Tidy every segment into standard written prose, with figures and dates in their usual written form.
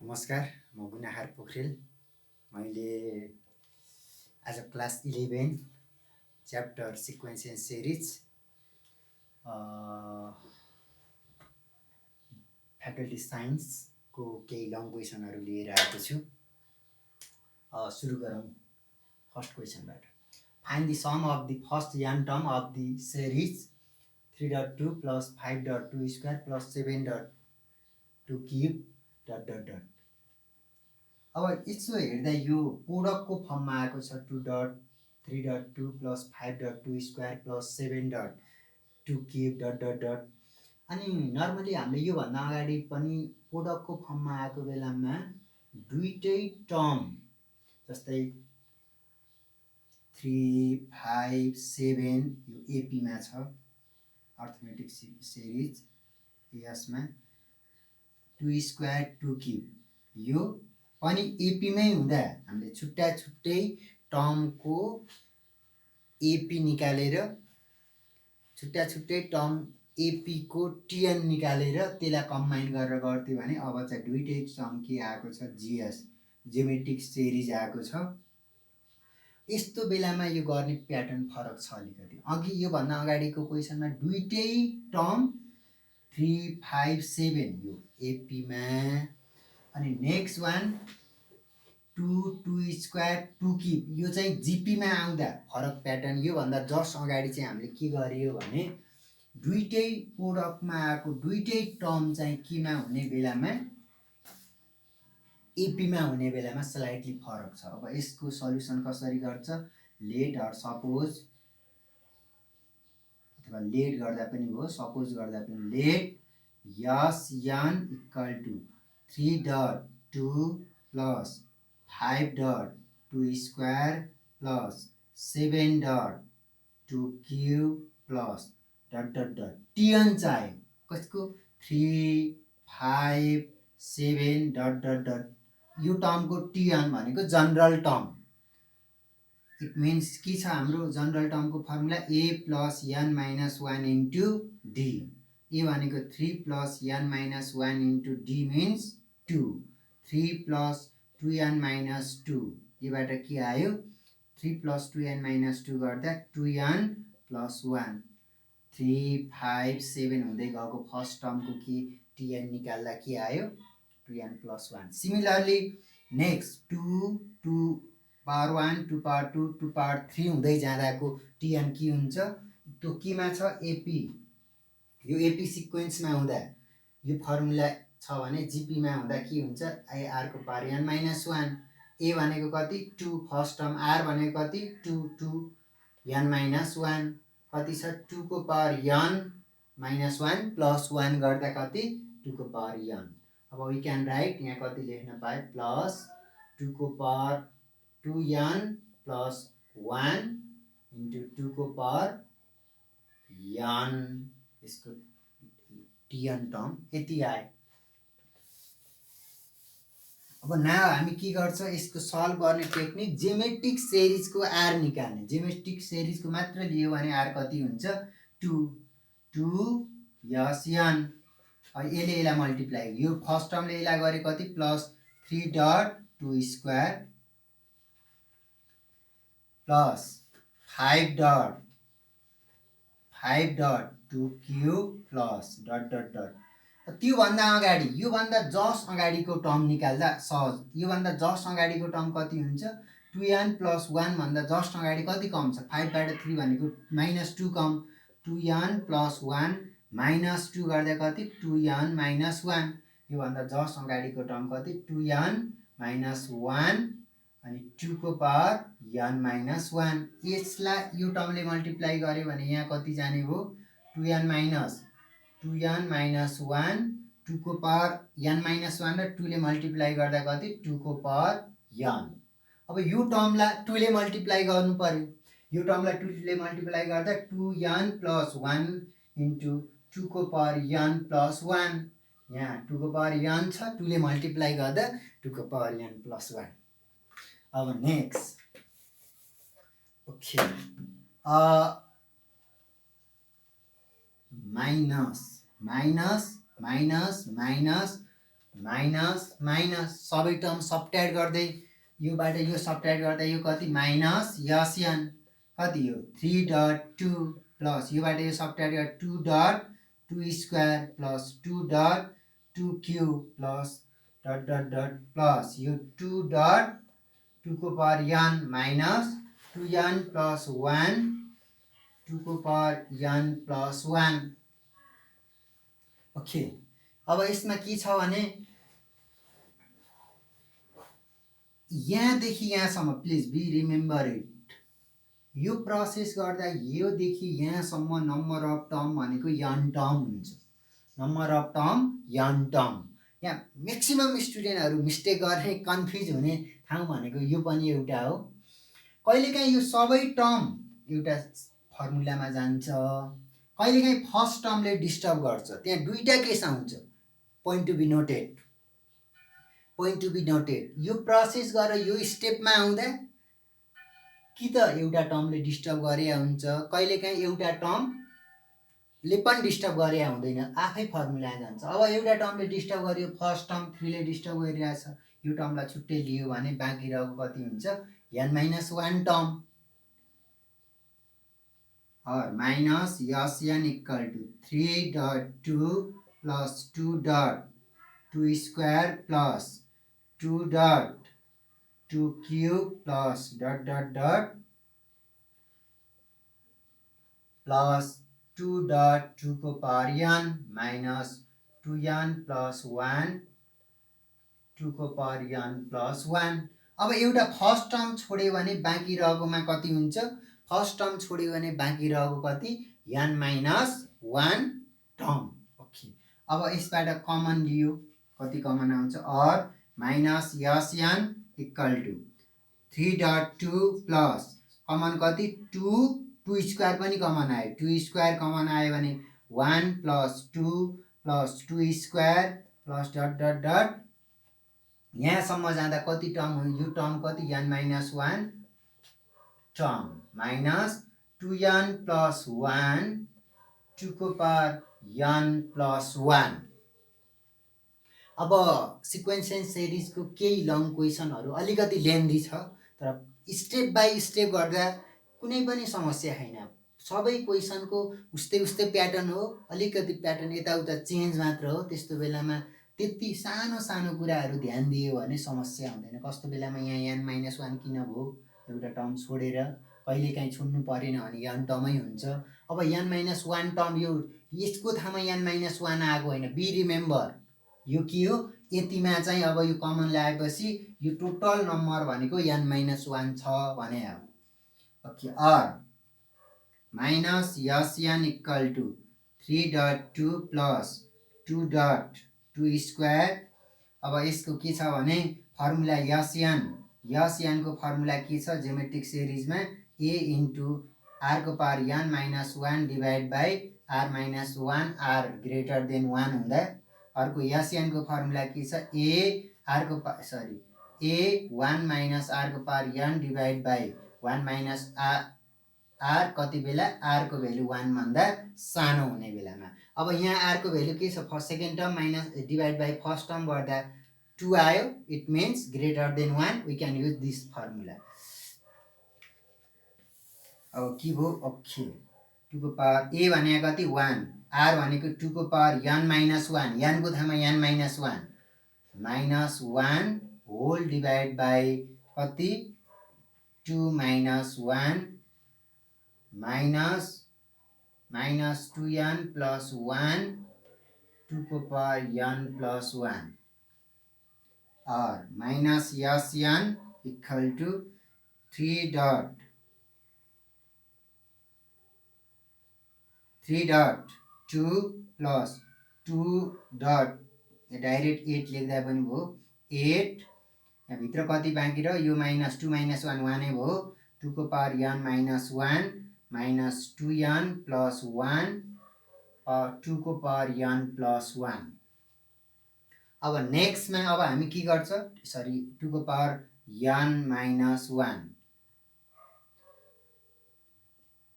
नमस्कार, म गुनाहार पोखरेल। मैले आज class 11 chapter sequence and series faculty साइन्सको केही लङ क्वेसनहरू लिएर आएको छु। सुरु गरौँ फर्स्ट क्वेसनबाट। Find the sum of the first n term of the series 3.2 + 5.2 square + 7.2 cube ... अब यसो हेर्दा यो प्रोडक्टको फर्ममा आएको छ 2.3.2 + 5.2 स्क्वायर + 7.2 क्युब ... अनि नर्मली हामीले योभन्दा अगाडि पनि प्रोडक्टको फर्ममा आएको बेलामा दुईटै टर्म जस्तै 3, 5, 7 यो एपीमा छ अर्थमेटिक सिरिज। यसमा 2 स्क्वायर 2 क्युब यो पनि एपीमै हुँदा हामीले छुट्टा छुट्टै टर्मको एपी निकालेर छुट्टा छुट्टै टर्म एपीको टिएन निकालेर त्यसलाई कम्बाइन गरेर गर्थ्यो भने अब चाहिँ दुईटै टर्म के आएको छ जिएस जियोमेट्रिक सिरिज आएको छ। यस्तो बेलामा यो गर्ने प्याटर्न फरक छ अलिकति। अघि योभन्दा अगाडिको क्वेसनमा दुईटै टर्म 3, 5, 7 यो एपीमा, अनि नेक्स्ट वान 2 स्क्वायर 2 क्युब यो चाहिँ जिपीमा आउँदा फरक प्याटर्न। योभन्दा जस्ट अगाडि चाहिँ हामीले के गरियो भने दुईटै प्रोडक्टमा आएको दुईटै टर्म चाहिँ केमा हुने बेलामा एपीमा हुने बेलामा स्लाइटली फरक छ। अब यसको सल्युसन कसरी गर्छ, लेट अर सपोज अथवा लेट गर्दा पनि भयो सपोज गर्दा पनि let S n equal to 3.2 + 5.2 square + 7.2 cube + ... T n चाहियो कसको 3, 5, 7 ... यो टर्मको टिएन भनेको जनरल टर्म। इट मिन्स के छ हाम्रो जनरल टर्मको formula a + n - 1 into d। A भनेको 3 + n - 1 into d means 2। 3 + 2n - 2 योबाट के आयो 3 + 2n - 2 गर्दा 2n + 1 3, 5, 7 हुँदै गएको फर्स्ट टर्मको के टिएन निकाल्दा के आयो 2n + 1। Similarly next 2, 2 power 1, 2 power 2, 2 power 3 हुँदै जाँदाको टिएन के हुन्छ त्यो केमा छ एपी। यो एपी सिक्वेन्समा हुँदा यो फर्मुला छ भने जिपीमा हुँदा के हुन्छ आरको पावर n - 1। ए भनेको कति 2 फर्स्ट टर्म, आर भनेको कति 2 2 n - 1 कति छ 2 को पावर n - 1 + 1 गर्दा कति 2 को पावर n। अब वी क्यान राइट यहाँ कति लेख्न पाए प्लस 2 को पावर 2n + 1 इन्टु 2 को पावर n। यसको टिएन टर्म यति आयो। अब नाउ हामी के गर्छ यसको सल्भ गर्ने टेक्निक जियोमेट्रिक सिरिजको आर निकाल्ने। जियोमेट्रिक सिरिजको मात्र लियो भने आर कति हुन्छ 2 2 यस n। अब यसले यसलाई मल्टिप्लाई यो फर्स्ट टर्मले यसलाई गरे कति plus 3.2 square plus 5.2 cube plus ... त्योभन्दा अगाडि योभन्दा जस्ट अगाडिको टर्म निकाल्दा सहज। योभन्दा जस्ट अगाडिको टर्म कति हुन्छ 2n + 1 भन्दा जस्ट अगाडि कति कम छ 5/3 भनेको -2 कम 2n + 1 -2 गर्दा कति 2n - 1। योभन्दा जस्ट अगाडिको टर्म कति 2n - 1 अनि 2 को पावर n - 1। यसलाई यो टर्मले मल्टिप्लाई गर्यो भने यहाँ कति जाने भयो 2n - 1 2 को पावर n - 1 र 2 ले मल्टिप्लाई गर्दा कति 2 को पावर n। अब यो टर्मलाई 2 ले मल्टिप्लाई गर्नु पर्यो। यो टर्मलाई 2 ले मल्टिप्लाई गर्दा 2n + 1 इन्टु 2 को पावर n + 1। यहाँ 2 को पावर n छ 2 ले मल्टिप्लाई गर्दा 2 को पावर n + 1। अब next okay minus minus minus minus minus minus सबै टर्म सब्ट्र्याक्ट गर्दै योबाट यो सब्ट्र्याक्ट गर्दा यो कति माइनस यसियन कति हो 3.2 प्लस योबाट यो सब्ट्र्याक्ट गर्दा 2.2 square plus 2.2 cube plus dot dot dot plus यो 2.2 को power n minus 2n plus 1 2 को पावर n प्लस 1 ओके। अब यसमा के छ भने यहाँदेखि यहाँसम्म प्लिज बी रिमेम्बर इट यो प्रोसेस गर्दा योदेखि यहाँसम्म नम्बर अफ टर्म भनेको यन टर्म हुन्छ number of term N term. यहाँ म्याक्सिमम स्टुडेन्टहरू मिस्टेक गर्ने कन्फ्युज हुने ठाउँ भनेको यो पनि एउटा हो। कहिलेकाहीँ यो सबै टर्म एउटा फर्मुलामा जान्छ कहिलेकाहीँ फर्स्ट टर्मले डिस्टर्ब गर्छ त्यहाँ दुईटा केस आउँछ point to be noted point to be noted यो प्रोसेस गरेर यो स्टेपमा आउँदा कि त एउटा टर्मले डिस्टर्ब गरे हुन्छ कहिलेकाहीँ एउटा टर्मले पनि डिस्टर्ब गरे हुँदैन आफै फर्मुला जान्छ। अब एउटा टर्मले डिस्टर्ब गर्यो फर्स्ट टर्म 3 ले डिस्टर्ब गरिरहेछ यो टर्मलाई छुट्टै लियो भने बाँकी रहेको कति हुन्छ n-1 term or minus n equal to 3.2 plus 2.2 square plus 2.2 cube plus dot dot dot plus 2.2 को power n minus 2n plus 1 2 को पावर n प्लस 1। अब एउटा फर्स्ट टर्म छोड्यो भने बाँकी रहेकोमा कति हुन्छ फर्स्ट टर्म छोड्यो भने बाँकी रहेको कति n-1 टर्म ओके। अब यसबाट कमन लियो कति कमन आउँछ or minus n equal to 3.2 plus common कति 2 स्क्वायर पनि कमन आयो 2 स्क्वायर कमन आयो भने 1 plus 2 plus 2 square plus dot dot dot यहाँसम्म जाँदा कति टर्म हो यो टर्म कति n-1 term minus 2n plus 1 2 को पावर n प्लस 1। अब सिक्वेन्सियल सिरिजको केही लङ क्वेसनहरू अलिकति लेन्दी छ तर स्टेप बाई स्टेप गर्दा कुनै पनि समस्या छैन सबै क्वेसनको उस्तै प्याटर्न हो अलिकति प्याटर्न यताउता चेन्ज मात्र हो त्यस्तो बेलामा त्यति सानो सानो कुराहरू ध्यान दियो भने समस्या हुँदैन कस्तो बेलामा यहाँ n-1 किन भयो एउटा टर्म छोडेर कहिलेकाहीँ छोड्नु परेन भने n टर्मै हुन्छ। अब n-1 टर्म यो यसको ठाउँमा n-1 आएको होइन बी रिमेम्बर यो के हो यतिमा चाहिँ अब यो कमन ल्याएपछि यो टोटल नम्बर भनेको n-1 छ भने हो okay. Or minus n equal to 3.2 plus 2.2 square. अब यसको के छ भने फर्मुला यन को फर्मुला के छ ज्योमेट्रिक सिरिजमा a इन्टु r को power n-1 divide by r-1 r greater than 1 हुँदा अर्को यन को फर्मुला के छ a 1 माइनस r को power n divide by 1 minus r कति बेला r को भ्यालु 1 भन्दा सानो हुने बेलामा। अब यहाँ r को भ्यालु के छ first second term minus divide by first term गर्दा 2 आयो it means greater than 1 we can use this formula. अब के भयो ओके 2 को पावर a भनेको कति 1 r भनेको 2 को पावर n-1 n को ठाउँमा n-1 minus 1 whole divide by कति 2 माइनस 1 माइनस 2n प्लस 1 2 को power n plus 1 or minus n equal to 3.2 plus 2 direct 8 लेख्दा पनि भयो 8 यहाँभित्र कति बाँकी रह्यो यो माइनस 2 माइनस 1 1 नै भयो 2 को power n-1 minus 2n plus 1 और 2 को पावर n प्लस 1। अब नेक्स्टमा अब हामी के गर्छ 2 को पावर n-1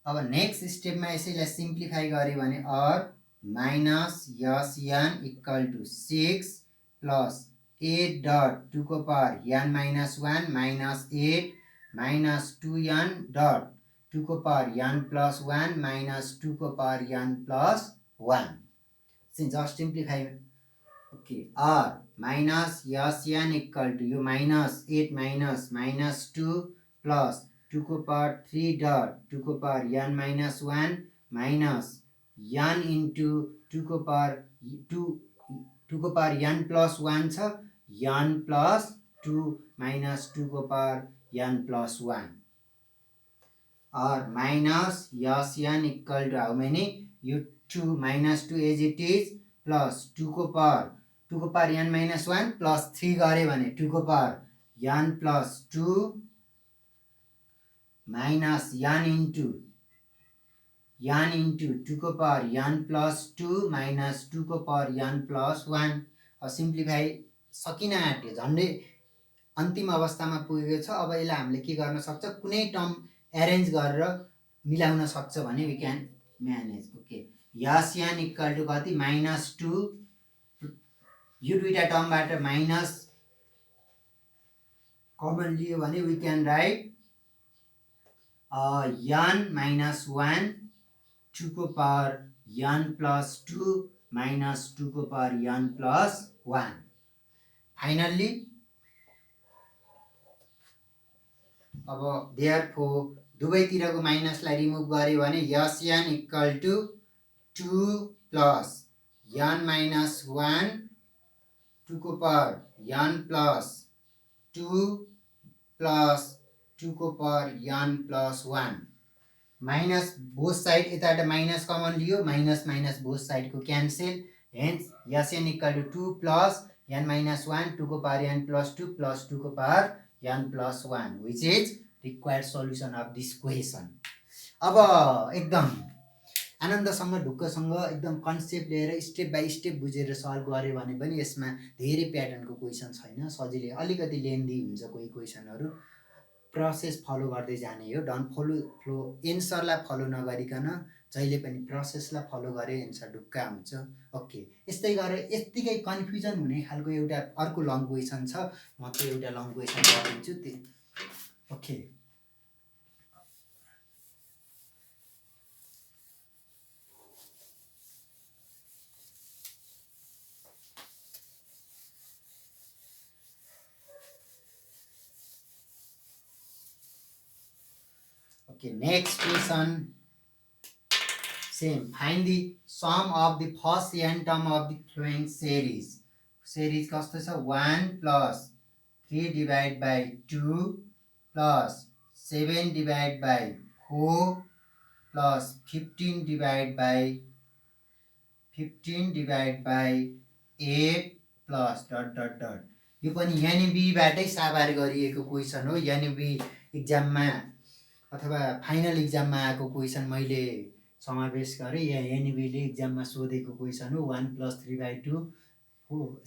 अब नेक्स्ट स्टेपमा यसैलाई सिम्प्लिफाई गरे भने or minus n equal to 6 plus 8 dot 2 को power n minus 1 minus 8 minus 2n dot 2 को पावर n प्लस 1 माइनस 2 को power n plus 1. Just simplify. Okay, or minus Sn equal to you minus 8 minus minus 2 plus 2 को power 3 dot 2 को power n minus 1 minus n into 2 को power 2 को power n plus 1 छ n plus 2 minus 2 को power n plus 1 or minus Sn equal to how many you 2 minus 2 as it is plus 2 को power n minus 1 plus 3 गरे भने 2 को power n plus 2 minus n into 2 को power n plus 2 minus 2 को power n plus 1. अब simplify सकिन आँट्यो, झन्डै अन्तिम अवस्थामा पुगेको छ. अब यसलाई हामीले के गर्न सक्छ, कुनै टर्म एरेन्ज गरेर मिलाउन सक्छ भने we can manage. Okay, Sn equal to कति माइनस 2, यो दुईटा टर्मबाट माइनस कमन लियो भने we can write n minus 1 2 को पावर n प्लस 2 माइनस 2 को पावर n प्लस 1. फाइनल्ली अब देयरफोर दुवैतिरको माइनसलाई रिमुभ गर्यो भने Sn equal to 2 plus n minus 1 2 को पावर n प्लस 2 प्लस 2 को power n plus 1 minus both side यताबाट माइनस कमन लियो, माइनस माइनस बोथ साइडको cancel, hence Sn equal to 2 plus n minus 1 2 को पावर n प्लस 2 प्लस 2 को power n plus 1 which is required solution of this question. अब एकदम आनन्दसँग ढुक्कसँग एकदम concept लिएर step by step बुझेर solve गऱ्यो भने पनि यसमा धेरै प्याटर्नको क्वेसन छैन, सजिलै अलिकति लेन्दी हुन्छ कोही क्वेसनहरू. प्रोसेस फलो गर्दै जाने हो, डन्ट फ्लो एन्सरलाई फलो नगरिकन जहिले पनि प्रोसेसलाई फलो गरे एन्सर ढुक्का हुन्छ. ओके, यस्तै गरेर यत्तिकै कन्फ्युजन हुने खालको एउटा अर्को लङ क्वेसन छ, म त्यो एउटा लङ क्वेसन गरिदिन्छु. Okay, okay, next question, same, find the sum of the first n term of the following series. Series कस्तो छ 1 plus 3 divided by 2 plus 7 divided by 4 plus 15 divided by 8 plus dot dot dot. यो पनि एनबीबाटै साबार गरिएको question हो. NB इक्जाममा अथवा final इक्जाममा आएको क्वेसन मैले समावेश गरेँ. या एनबीले इक्जाममा सोधेको क्वेसन हो. 1 प्लस 3 बाई 2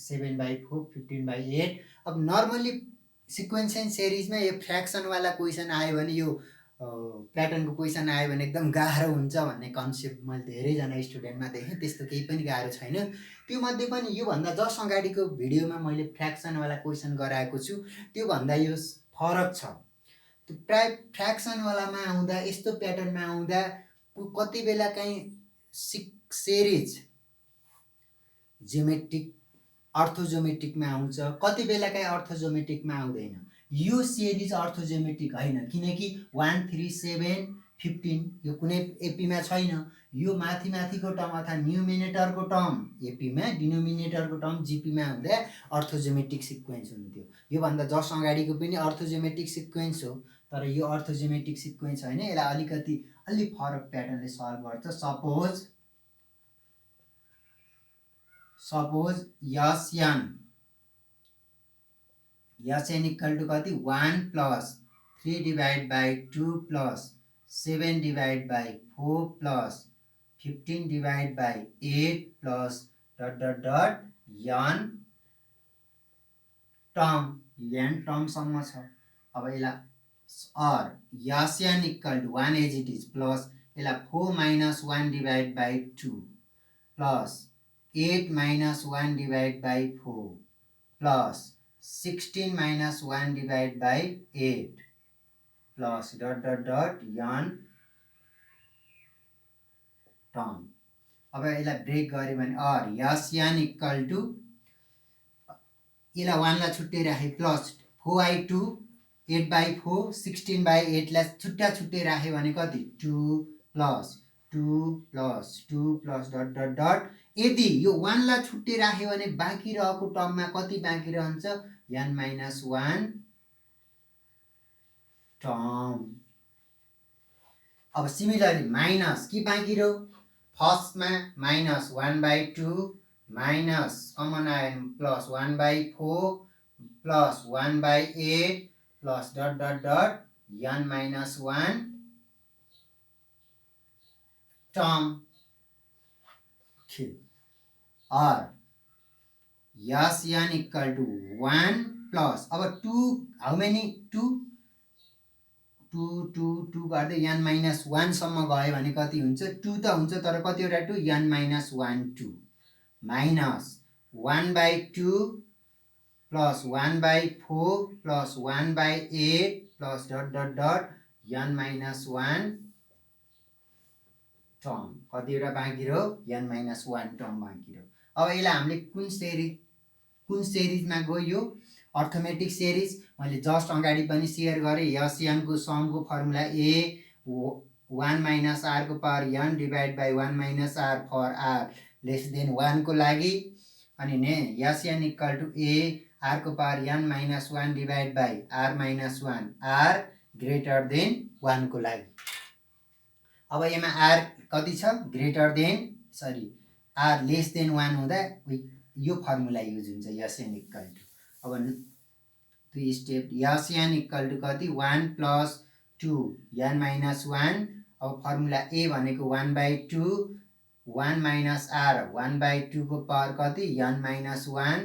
7 बाई 4 15 बाई 8. अब नर्मली सिक्वेन्स एन्ड सिरिजमा यो फ्र्याक्सनवाला क्वेसन आयो भने, यो प्याटर्नको क्वेसन आयो भने एकदम गाह्रो हुन्छ भन्ने कन्सेप्ट मैले धेरैजना स्टुडेन्टमा देखेँ. त्यस्तो केही पनि गाह्रो छैन. त्योमध्ये पनि योभन्दा जस्ट अगाडिको भिडियोमा मैले फ्र्याक्सनवाला क्वेसन गराएको छु, त्योभन्दा यो फरक छ. त्यो प्राय फ्र्याक्सनवालामा आउँदा, यस्तो प्याटर्नमा आउँदा कति बेला काहीँ सिरिज जियोमेट्रिक अर्थोजियोमेट्रिकमा आउँछ, कति बेला काहीँ अर्थोजियोमेट्रिकमा आउँदैन. यो सिरिज अर्थोजियोमेट्रिक होइन, किनकि 1 3 7 15 यो कुनै एपीमा छैन. यो माथि माथिको टर्म अथवा न्युमिनेटरको टर्म एपीमा, डिनोमिनेटरको टर्म जिपीमा हुँदा अर्थोजियोमेट्रिक सिक्वेन्स हुन्थ्यो. योभन्दा जस्ट अगाडिको पनि अर्थोजियोमेट्रिक सिक्वेन्स हो, तर यो अर्थोजियोमेट्रिक सिक्वेन्स होइन. यसलाई अलिकति अलि फरक प्याटर्नले सल्भ गर्छ. सपोज Sn इक्वल टु कति 1 plus 3 divide by 2 plus 7 divide by 4 plus 15 divide by 8 plus dot dot dot n टर्मसम्म छ. अब यसलाई Sn equal to 1 as it is plus यसलाई 4 minus 1 divide by 2 plus 8 minus 1 divide by 4 plus 16 minus 1 divide by 8 plus dot dot dot n term. अब यसलाई break गऱ्यो भने or S n equal to यसलाई 1 लाई छुट्टै राखे प्लस 4i2 8/4 16/8 लाई छुट्टा छुट्टै राखे भने कति 2 plus 2 plus 2 plus dot dot dot. यदि यो 1 लाई छुट्टै राख्यो भने बाँकी रहेको टर्ममा कति बाँकी रहन्छ n-1 टर्म। अब सिमिलरली माइनस के बाँकी रह्यो फर्स्टमा माइनस 1/2 माइनस कमन आयो plus 1/4 plus 1/8 plus dot dot dot n-1 term. और S n equal to 1 plus अब 2 हाउ मेनी 2 2 2 2 गर्दै n-1 सम्म गयो भने कति हुन्छ 2 त हुन्छ तर कतिवटा 2 n-1 2 minus 1/2 plus 1/4 plus 1/8 plus dot dot dot n-1 term. कतिवटा बाँकी रह्यो n-1 टर्म बाँकी रह्यो। अब यसलाई हामीले कुन सिरिजमा गयो अर्थमेटिक सिरिज। मैले जस्ट अगाडि पनि सेयर गरेँ यस n को समको फर्मुला a 1 माइनस r को power n divide by 1 minus r for r less than 1 को लागि अनि ने S n equal to a r को power n minus 1 divide by r minus 1 r greater than 1 को लागि। अब यसमा r कति छ greater than r less than 1 हुँदा यो फर्मुला युज हुन्छ यस n इक्वल टु। अब 2 step S n equal to कति 1 प्लस 2 n-1। अब फर्मुला a भनेको 1/2 1 माइनस r 1/2 को पावर कति n-1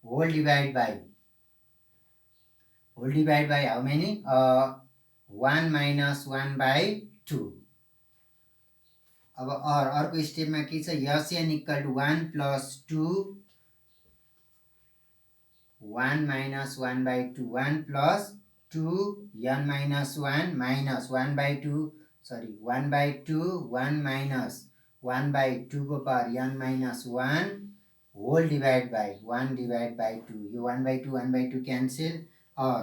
whole divide by how many 1 minus 1/2। अब अर्को स्टेपमा के छ S n equal to 1 plus 2 1 minus 1/2 1 plus 2 n-1 minus 1/2 1/2 1 minus 1/2 को power n-1 whole divide by 1 divide by 2 यो 1/2 cancel. Or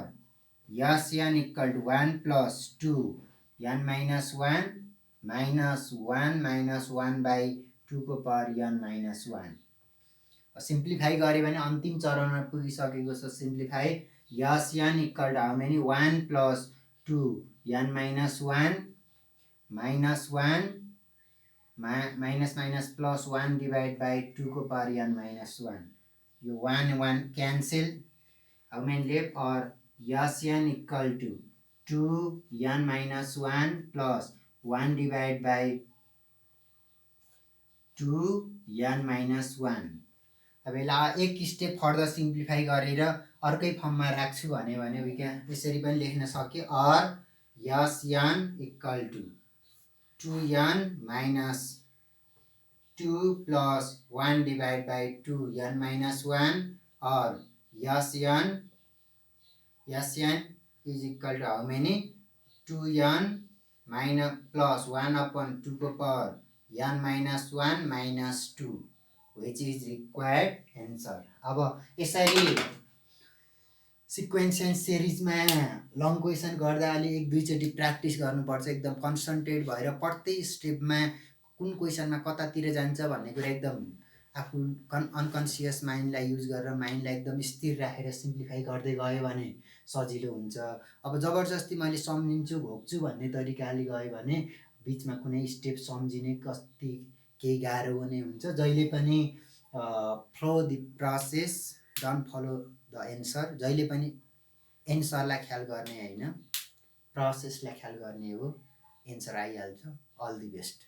S n equal to 1 plus 2 n-1 minus 1 minus 1/2 को power n-1। Simplify गऱ्यो भने अन्तिम चरणमा पुगिसकेको छ simplify S n equal to how many 1 plus 2 n-1 minus 1 minus minus plus 1 divide by 2 को power n-1 यो 1 1 cancel how many left. Or S n equal to 2 n-1 plus 1 divide by 2 n-1। अब यसलाई एक step further simplify गरेर अर्कै फर्ममा राख्छु भने यसरी पनि लेख्न सक्यो or S n equal to 2n minus 2 plus 1 divide by 2 n-1 or S n is equal to how many 2n minus plus 1/2 को power n-1 minus 2 which is required answer। अब यसरी सिक्वेन्स एन्ड सिरिजमा long question गर्दा अलि एक दुईचोटि practice गर्नुपर्छ एकदम concentrate भएर प्रत्येक स्टेपमा कुन क्वेसनमा कतातिर जान्छ भन्ने कुरा एकदम आफू अनकन्सियस माइन्डलाई युज गरेर माइन्डलाई एकदम स्थिर राखेर सिम्प्लिफाई गर्दै गयो भने सजिलो हुन्छ। अब जबरजस्ती मैले सम्झिन्छु भोग्छु भन्ने तरिकाले गयो भने बिचमा कुनै स्टेप सम्झिने कति केही गाह्रो हुने हुन्छ। जहिले पनि follow the process don't follow the answer. जहिले पनि एन्सरलाई ख्याल गर्ने होइन प्रोसेसलाई ख्याल गर्ने हो एन्सर आइहाल्छ। All the best.